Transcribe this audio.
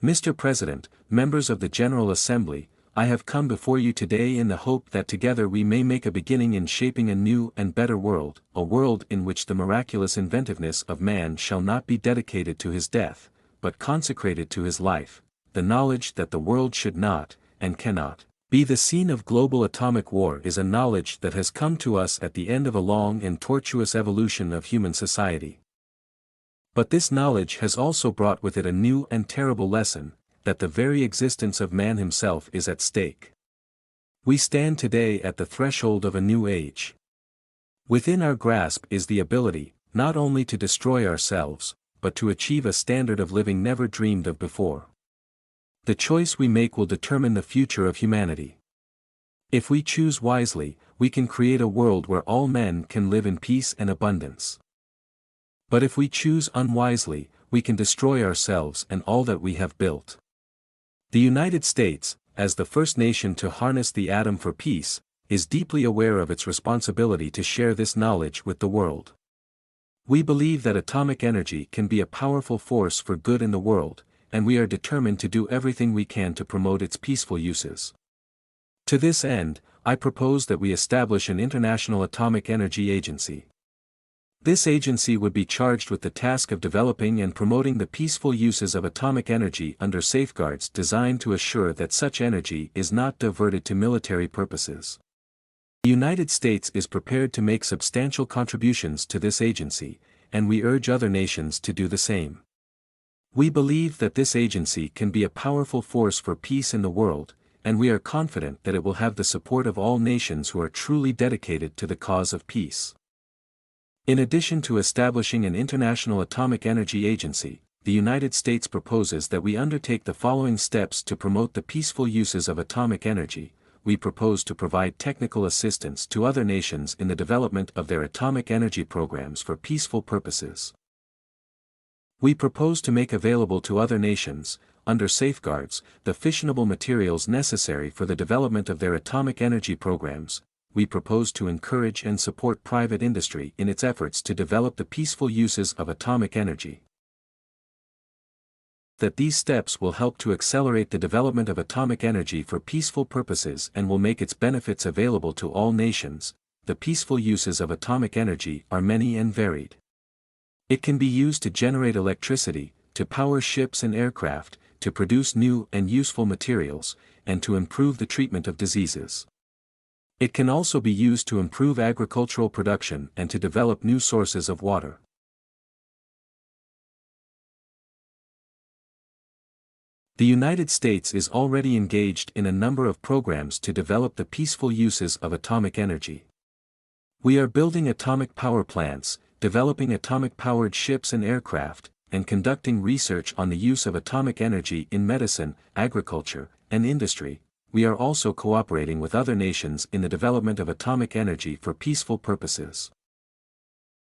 Mr. President, members of the General Assembly, I have come before you today in the hope that together we may make a beginning in shaping a new and better world, a world in which the miraculous inventiveness of man shall not be dedicated to his death, but consecrated to his life, the knowledge that the world should not, and cannot, be the scene of global atomic war is a knowledge that has come to us at the end of a long and tortuous evolution of human society. But this knowledge has also brought with it a new and terrible lesson, that the very existence of man himself is at stake. We stand today at the threshold of a new age. Within our grasp is the ability, not only to destroy ourselves, but to achieve a standard of living never dreamed of before. The choice we make will determine the future of humanity. If we choose wisely, we can create a world where all men can live in peace and abundance. But if we choose unwisely, we can destroy ourselves and all that we have built. The United States, as the first nation to harness the atom for peace, is deeply aware of its responsibility to share this knowledge with the world. We believe that atomic energy can be a powerful force for good in the world, and we are determined to do everything we can to promote its peaceful uses. To this end, I propose that we establish an International Atomic Energy Agency. This agency would be charged with the task of developing and promoting the peaceful uses of atomic energy under safeguards designed to assure that such energy is not diverted to military purposes. The United States is prepared to make substantial contributions to this agency, and we urge other nations to do the same. We believe that this agency can be a powerful force for peace in the world, and we are confident that it will have the support of all nations who are truly dedicated to the cause of peace. In addition to establishing an International Atomic Energy Agency, the United States proposes that we undertake the following steps to promote the peaceful uses of atomic energy. We propose to provide technical assistance to other nations in the development of their atomic energy programs for peaceful purposes. We propose to make available to other nations, under safeguards, the fissionable materials necessary for the development of their atomic energy programs. We propose to encourage and support private industry in its efforts to develop the peaceful uses of atomic energy. That these steps will help to accelerate the development of atomic energy for peaceful purposes and will make its benefits available to all nations. The peaceful uses of atomic energy are many and varied. It can be used to generate electricity, to power ships and aircraft, to produce new and useful materials, and to improve the treatment of diseases. It can also be used to improve agricultural production and to develop new sources of water. The United States is already engaged in a number of programs to develop the peaceful uses of atomic energy. We are building atomic power plants, developing atomic-powered ships and aircraft, and conducting research on the use of atomic energy in medicine, agriculture, and industry. We are also cooperating with other nations in the development of atomic energy for peaceful purposes.